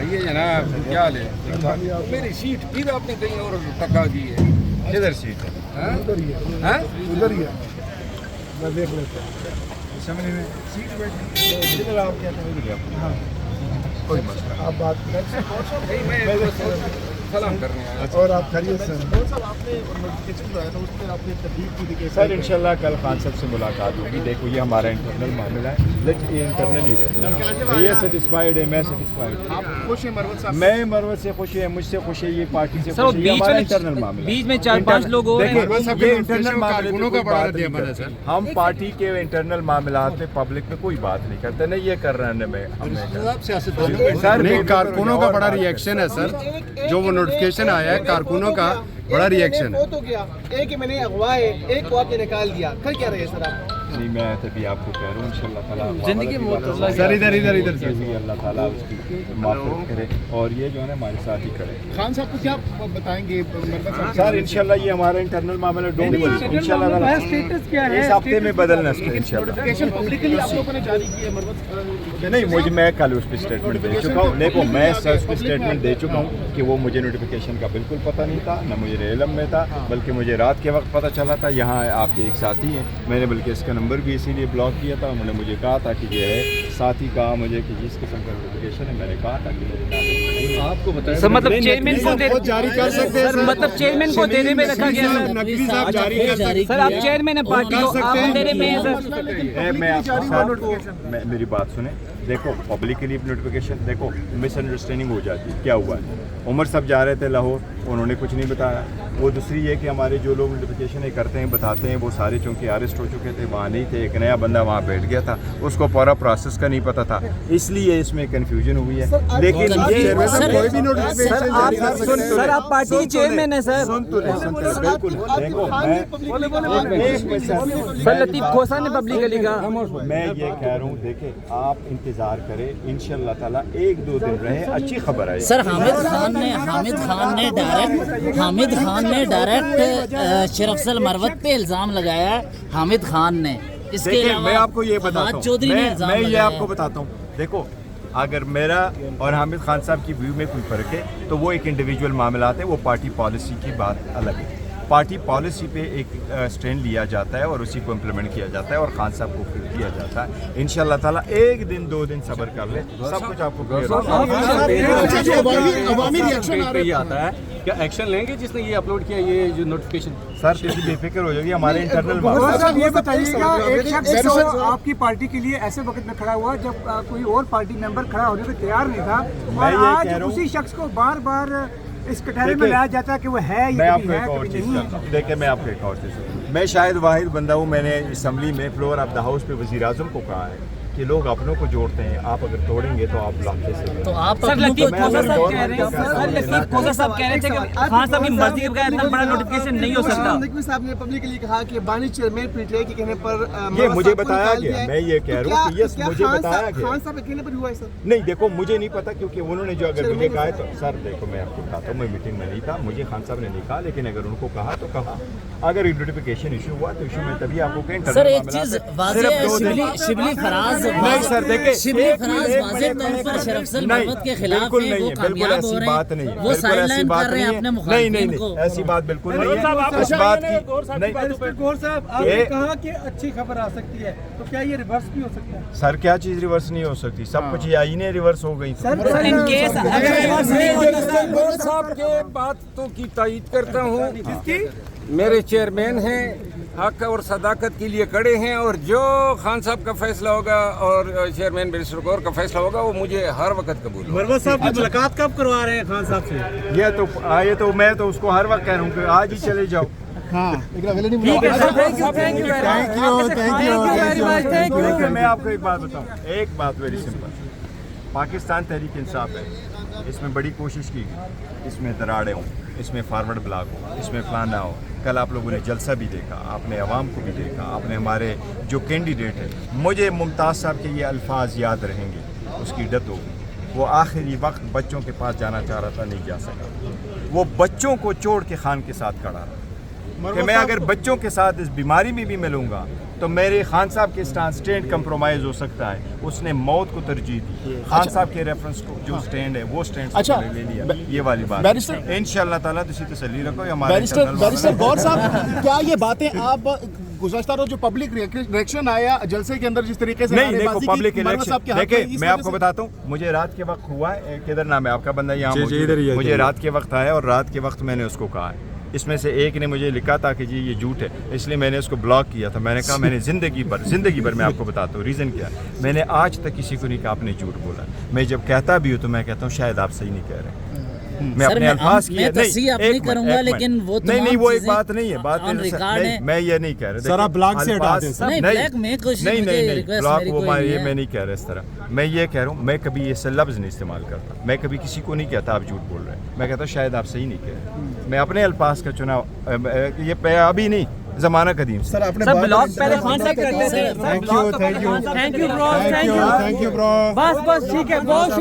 یہ جناب کیا لے میری سیٹ پھر آپ نے کہیں اور ٹکا دی ہے. کدھر سیٹ ہے؟ ادھر ہی ہے. میں دیکھ لیتا ہوں اسمبلی میں سیٹ بیٹھی جدھر آپ کہتے ہیں. ہاں کوئی مسئلہ آپ بات کریں. سلام کرنے آیا. اور آپ خیریت سے؟ سر انشاءاللہ کل خان صاحب سے ملاقات ہوگی. دیکھو یہ ہمارا انٹرنل معاملہ ہے, لیٹ یہ انٹرنل ہی رہے. یہ سیٹسفائیڈ ہے, میں سیٹسفائیڈ ہوں. میں مروت سے خوش ہے, مجھ سے خوش ہے, یہ پارٹی سے خوش ہے. یہ ہمارا انٹرنل معاملہ ہے. بیچ میں 4-5 لوگ اور ہیں. یہ انٹرنل معاملے ہم پارٹی کے انٹرنل معاملات میں پبلک میں کوئی بات نہیں کرتے. نہیں یہ کر رہے ہیں میں سر کارکنوں کا بڑا ریئیکشن ہے سر, جو وہ نوٹیفکیشن آیا ہے کارکنوں کا بڑا ریئیکشن ہے. تو کیا ایک ہی میں نے اغوا ہے, ایک کو آپ نے نکال دیا, کل کیا رہے سر آپ؟ نہیں میں تبھی آپ کو کہہ رہا ہوں انشاءاللہ تعالیٰ زندگی موت سر ادھر اللہ تعالیٰ اس کی معافی کرے, اور یہ جو ہے نا ہمارے ساتھ ہی کرے. خان صاحب کو کیا بتائیں گے سر انشاءاللہ یہ ہمارا انٹرنل معاملہ ڈونٹ وری, انشاءاللہ اس ہفتے میں بدلنا اس کو انشاءاللہ. پبلکلی آپ لوگوں نے جاری کی ہے مروت نہیں مجھے میں کل اس پہ اسٹیٹمنٹ دے چکا ہوں. دیکھو میں سر اس پہ اسٹیٹمنٹ دے چکا ہوں کہ وہ مجھے نوٹیفیکیشن کا بالکل پتہ نہیں تھا, نہ مجھے علم میں تھا, بلکہ مجھے رات کے وقت پتہ چلا تھا. یہاں آپ کے ایک ساتھی ہیں, میں نے بلکہ اس کا نمبر بھی اسی لیے بلاک کیا تھا. انہوں نے مجھے کہا تھا کہ یہ ہے, ساتھی کہا مجھے کہ جس قسم کا نوٹیفیکیشن ہے, میں نے کہا تھا کہ آپ کو بتائیں سر مطلب چیئرمین کو جاری کر سکتے ہیں, مطلب چیئرمین کو دینے میں رکھا گیا ہے. نقوی صاحب جاری کر سکتے سر آپ چیئرمین ہیں پارٹی کو, آپ دینے میں ہیں سر. میں میری بات سنیں. دیکھو پبلکلی نوٹیفیکیشن, دیکھو مس انڈرسٹینڈنگ ہو جاتی ہے. کیا ہوا ہے, عمر صاحب جا رہے تھے لاہور, انہوں نے کچھ نہیں بتایا. وہ دوسری یہ کہ ہمارے جو لوگ نوٹیفیکیشن کرتے ہیں بتاتے ہیں, وہ سارے چونکہ اریسٹ ہو چکے تھے, وہاں نہیں تھے. ایک نیا بندہ وہاں بیٹھ گیا تھا, اس کو پورا پروسیس کا نہیں پتہ تھا, اس لیے اس میں کنفیوژن ہوئی ہے. لیکن سر آپ پارٹی کے چیئرمین ہیں سر. بالکل دیکھو سر لطیف کھوسا نے پبلکلی کہا. میں یہ کہہ رہا ہوں, دیکھیں آپ انتظار کریں, انشاءاللہ تعالیٰ 1-2 دن رہے, اچھی خبر آئی. سر حامد خان نے ڈائریکٹ شرف افضل مروت پہ الزام لگایا ہے. حامد خان نے اس کے دیکھیں میں آپ کو یہ بتاتا ہوں, چودھری نے الزام میں یہ لگایا آپ کو بتاتا ہوں. دیکھو اگر میرا اور حامد خان صاحب کی ویو میں کوئی فرق ہے تو وہ ایک انڈیویجول معاملات ہیں, وہ پارٹی پالیسی کی بات الگ ہے. پارٹی پالیسی پہ ایک اسٹینڈ لیا جاتا ہے اور اسی کو امپلیمنٹ کیا جاتا ہے, اور خان صاحب کو فل کیا جاتا ہے. انشاءاللہ تعالیٰ 1-2 دن صبر کر لیں, سب کچھ آپ کو کلیئر ہوگا. عوامی ریئیکشن آ رہا آتا ہے کیا ایکشن لیں گے جس نے یہ اپلوڈ کیا یہ جو نوٹیفیکیشن؟ سر کسی بے فکر ہو جائے گی, ہمارے انٹرنل معاملہ. یہ بتائیے گا ایک شخص آپ کی پارٹی کے لیے ایسے وقت میں کھڑا ہوا جب کوئی اور پارٹی ممبر کھڑا ہونے کو تیار نہیں تھا, اور آج اسی شخص کو بار بار اس کٹہرے میں لایا جاتا ہے کہ وہ ہے میں یا آپ کو ایک اور چیز کہتا ہوں. دیکھیں میں آپ کو ایک اور چیز, میں شاید واحد بندہ ہوں, میں نے اسمبلی میں فلور آف دا ہاؤس پہ وزیر اعظم کو کہا ہے کہ لوگ اپنوں کو جوڑتے ہیں, آپ اگر توڑیں گے تو آپ لاکھے سے. تو آپ سر لطیف کھوسا صاحب کہہ رہے ہیں, سر لطیف کھوسا صاحب کہہ رہے تھے کہ خان صاحب کی مرضی کے بغیر اتنا بڑا نوٹیفیکیشن نہیں ہو سکتا. نقوی صاحب نے پبلکلی کہا کہ بانی چیئرمین پی ٹی آئی کے کہنے پر یہ مجھے بتایا گیا, میں یہ کہہ رہا ہوں کہ یس مجھے بتایا گیا. خان صاحب اکیلے پر ہوا ہے سر؟ نہیں دیکھو مجھے نہیں پتا, کیونکہ انہوں نے جو اگر مجھے کہا ہے تو سر دیکھو میں آپ کو کہتا ہوں, میں میٹنگ میں نہیں تھا, مجھے خان صاحب نے نہیں کہا, لیکن اگر ان کو کہا تو کہا. اگر نوٹیفیکیشن ایشو ہوا تو ایشو میں تبھی آپ کو کہیں. سر ایک چیز واضح ہے, شبلی فراز واضح طور پر شرف افضل مروت کے خلاف ہیں, وہ کامیاب ہو رہے ہیں, وہ سائڈ لائن کر رہے ہیں اپنے مخالفین کو. ایسی بات بالکل نہیں ہے. اس بات کی گور صاحب آپ نے کہا کہ اچھی خبر آ سکتی ہے, تو کیا یہ ریورس بھی ہو سکتا ہے؟ سر کیا چیز ریورس نہیں ہو سکتی, سب کچھ یہ آئینیں ریورس ہو گئی. گور صاحب کے باتوں کی تائید کرتا ہوں. میرے چیئرمین ہیں, حق اور صداقت کے لیے کھڑے ہیں, اور جو خان صاحب کا فیصلہ ہوگا اور چیئرمین بیرسٹر گور کا فیصلہ ہوگا وہ مجھے ہر وقت قبول ہوگا. مروت صاحب کی ملاقات کب کروا رہے ہیں خان صاحب سے؟ یہ تو میں تو اس کو ہر وقت کہہ رہا ہوں کہ آج ہی چلے جاؤ. میں آپ کو ایک بات بتاؤں, ایک بات ویری سمپل. پاکستان تحریک انصاف ہے, اس میں بڑی کوشش کی گئی, اس میں دراڑیں ہوں, اس میں فارورڈ بلاک ہو, اس میں فلانا ہو. کل آپ لوگوں نے جلسہ بھی دیکھا, آپ نے عوام کو بھی دیکھا, آپ نے ہمارے جو کینڈیڈیٹ ہے, مجھے ممتاز صاحب کے یہ الفاظ یاد رہیں گے, اس کی ڈیتھ ہوگی. وہ آخری وقت بچوں کے پاس جانا چاہ رہا تھا, نہیں جا سکا. وہ بچوں کو چھوڑ کے خان کے ساتھ کھڑا رہا کہ میں اگر بچوں کے ساتھ اس بیماری میں بھی ملوں گا تو میرے خان صاحب کے اسٹینڈ کمپرومائز ہو سکتا ہے. اس نے موت کو ترجیح دی. خان صاحب کے ریفرنس کو جو اسٹینڈ ہے وہ اسٹینڈ لے لیا. یہ والی بات انشاءاللہ تعالیٰ تسی تسلی رکھو. بیرسٹر غور صاحب, کیا یہ باتیں آپ گزشتہ روز جو پبلک ریئیکشن آیا جلسے کے اندر جس طریقے سے نہیں دیکھو پبلک الیکشن دیکھیں میں آپ کو بتاتا ہوں. مجھے رات کے وقت ہوا ہے, کدھر نام ہے آپ کا بندہ یہاں موجود ہے, مجھے رات کے وقت آیا اور رات کے وقت میں نے اس کو کہا ہے. اس میں سے ایک نے مجھے لکھا تھا کہ جی یہ جھوٹ ہے, اس لیے میں نے اس کو بلاک کیا تھا. میں نے کہا میں نے زندگی بھر میں آپ کو بتاتا ہوں ریزن کیا, میں نے آج تک کسی کو نہیں کہا آپ نے جھوٹ بولا. میں جب کہتا بھی ہوں تو میں کہتا ہوں شاید آپ صحیح نہیں کہہ رہے. میں اپنے الفاظ کی نہیں کروں گا, لیکن وہ نہیں وہ ایک بات نہیں ہے. بات میں یہ نہیں کہہ رہا سر, آپ بلاک سے ہٹا دیں. نہیں بلاک وہ یہ میں نہیں کہہ رہا اس طرح. میں یہ کہہ رہا ہوں میں کبھی ایسا لفظ نہیں استعمال کرتا. میں کبھی کسی کو نہیں کہتا آپ جھوٹ بول رہے ہیں. میں کہتا ہوں شاید آپ صحیح نہیں کہہ رہے. میں اپنے الفاظ کا چناؤ یہ ابھی نہیں زمانہ قدیم. سر بلاک پہلے خان صاحب کرتے تھے. تھینک یو برو. بس ٹھیک ہے, بہت